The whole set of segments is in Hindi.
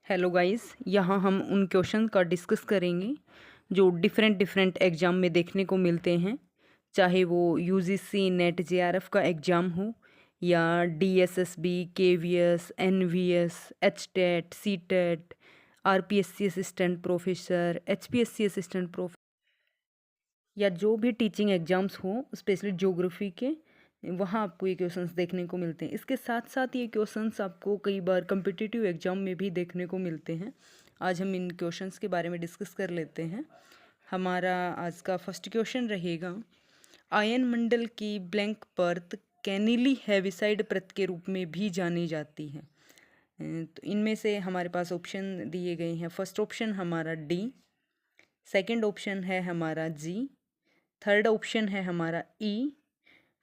हेलो गाइस, यहाँ हम उन क्वेश्चन का डिस्कस करेंगे जो डिफरेंट एग्ज़ाम में देखने को मिलते हैं, चाहे वो यूजीसी नेट जेआरएफ का एग्ज़ाम हो या DSSB, KVS, NVS, HTET, CTET, RPSC assistant professor, HPSC assistant professor या जो भी टीचिंग एग्ज़ाम्स हो स्पेशली ज्योग्राफी के, वहाँ आपको ये क्वेश्चंस देखने को मिलते हैं। इसके साथ साथ ये क्वेश्चंस आपको कई बार कम्पिटिटिव एग्जाम में भी देखने को मिलते हैं। आज हम इन क्वेश्चंस के बारे में डिस्कस कर लेते हैं। हमारा आज का फर्स्ट क्वेश्चन रहेगा, आयन मंडल की ब्लैंक परत कैनिली हेविसाइड परत के रूप में भी जानी जाती है। तो इनमें से हमारे पास ऑप्शन दिए गए हैं। फर्स्ट ऑप्शन हमारा डी, सेकेंड ऑप्शन है हमारा जी, थर्ड ऑप्शन है हमारा ई,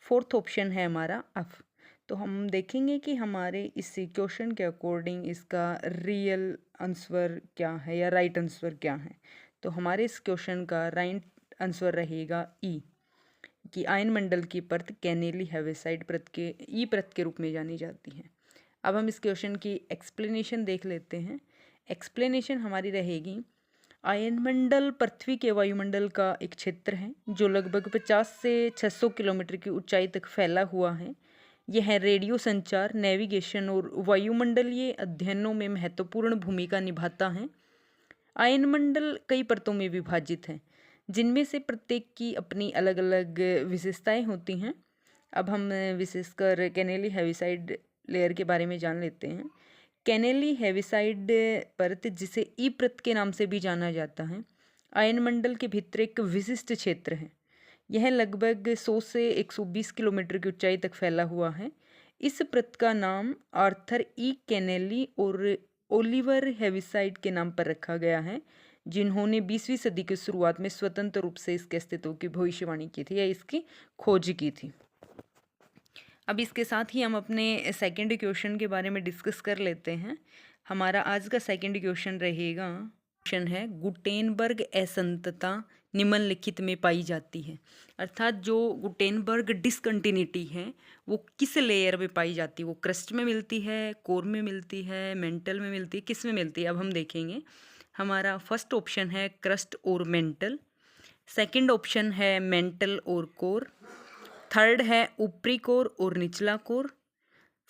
फोर्थ ऑप्शन है हमारा एफ। तो हम देखेंगे कि हमारे इस क्वेश्चन के अकॉर्डिंग इसका रियल आंसर क्या है या राइट आंसर क्या है। तो हमारे इस क्वेश्चन का राइट आंसर रहेगा ई, कि आयन मंडल की परत कैनेली हेविसाइड परत के ई परत के रूप में जानी जाती है। अब हम इस क्वेश्चन की एक्सप्लेनेशन देख लेते हैं। एक्सप्लेनेशन हमारी रहेगी, आयनमंडल पृथ्वी के वायुमंडल का एक क्षेत्र है जो लगभग 50 से 600 किलोमीटर की ऊंचाई तक फैला हुआ है। यह रेडियो संचार, नेविगेशन और वायुमंडलीय अध्ययनों में महत्वपूर्ण भूमिका निभाता है। आयनमंडल कई परतों में विभाजित है, जिनमें से प्रत्येक की अपनी अलग अलग विशेषताएं होती हैं। अब हम विशेषकर कैनेली हेविसाइड लेयर के बारे में जान लेते हैं। कैनेली हेविसाइड परत, जिसे ई परत के नाम से भी जाना जाता है, आयनमंडल के भीतर एक विशिष्ट क्षेत्र है। यह लगभग 100 से 120 किलोमीटर की ऊंचाई तक फैला हुआ है। इस परत का नाम आर्थर ई कैनेली और ओलिवर हेविसाइड के नाम पर रखा गया है, जिन्होंने 20वीं सदी की शुरुआत में स्वतंत्र रूप से इसके अस्तित्व की भविष्यवाणी की थी या इसकी खोज की थी। अब इसके साथ ही हम अपने सेकंड क्वेश्चन के बारे में डिस्कस कर लेते हैं। हमारा आज का सेकंड क्वेश्चन रहेगा, क्वेश्चन है, गुटेनबर्ग असंतता निम्नलिखित में पाई जाती है। अर्थात जो गुटेनबर्ग डिसकंटिन्यूटी है वो किस लेयर में पाई जाती है। वो क्रस्ट में मिलती है, कोर में मिलती है, मेंटल में मिलती है, किस में मिलती है। अब हम देखेंगे। हमारा फर्स्ट ऑप्शन है क्रस्ट और मेंटल, सेकंड ऑप्शन है मेंटल और कोर, थर्ड है ऊपरी कोर और निचला कोर,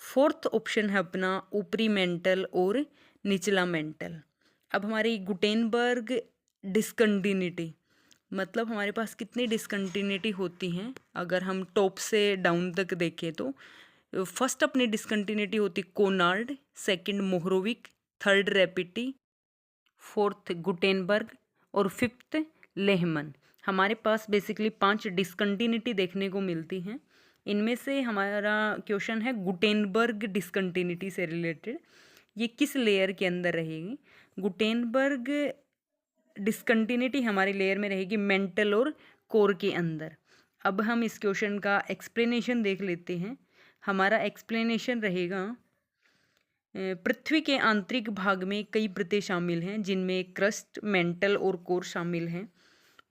फोर्थ ऑप्शन है अपना ऊपरी मेंटल और निचला मेंटल। अब हमारी गुटेनबर्ग डिसकंटिन्यूटी मतलब हमारे पास कितनी डिसकंटिन्यूटी होती हैं। अगर हम टॉप से डाउन तक देखें तो फर्स्ट अपनी डिसकंटिन्यूटी होती Conrad, second Mohorovicic, third Repetti, fourth Gutenberg और फिफ्थ लेहमन। हमारे पास बेसिकली 5 डिसकंटिन्यूटी देखने को मिलती हैं। इनमें से हमारा क्वेश्चन है गुटेनबर्ग डिसकंटिन्यूटी से रिलेटेड, ये किस लेयर के अंदर रहेगी। गुटेनबर्ग डिसकंटिन्यूटी हमारी लेयर में रहेगी मेंटल और कोर के अंदर। अब हम इस क्वेश्चन का एक्सप्लेनेशन देख लेते हैं। हमारा एक्सप्लेनेशन रहेगा, पृथ्वी के आंतरिक भाग में कई परतें शामिल हैं, जिनमें क्रस्ट, मेंटल और कोर शामिल हैं।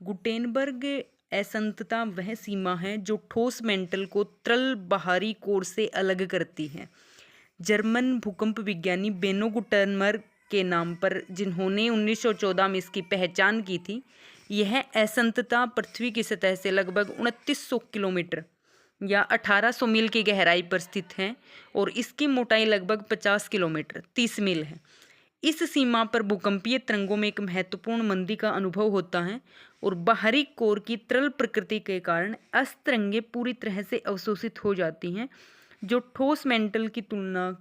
गुटेनबर्ग असंतता वह सीमा है जो ठोस मेंटल को तरल बाहरी कोर से अलग करती है। जर्मन भूकंप विज्ञानी बेनो गुटेनबर्ग के नाम पर, जिन्होंने 1914 में इसकी पहचान की थी, यह असंतता पृथ्वी की सतह से लगभग 2900 किलोमीटर या 1800 मील की गहराई पर स्थित है और इसकी मोटाई लगभग 50 किलोमीटर 30 मील है। इस सीमा पर भूकंपीय तरंगों में एक महत्वपूर्ण मंदी का अनुभव होता है और बाहरी कोर की तरल प्रकृति के कारण अस्तरंगें पूरी तरह से अवशोषित हो जाती हैं, जो ठोस मेंटल की तुलना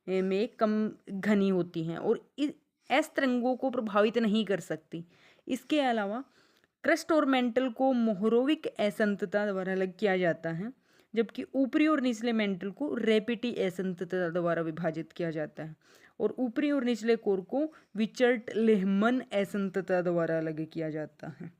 में कम घनी होती हैं और इस अस्तरंगों को प्रभावित नहीं कर सकती। इसके अलावा क्रस्ट और मेंटल को मोहरोविक असंतता द्वारा अलग किया जाता है, जबकि ऊपरी और निचले मेंटल को रेपिटी असंतता द्वारा विभाजित किया जाता है और ऊपरी और निचले कोर को विचर्ट लेहमन असंतता द्वारा अलग किया जाता है।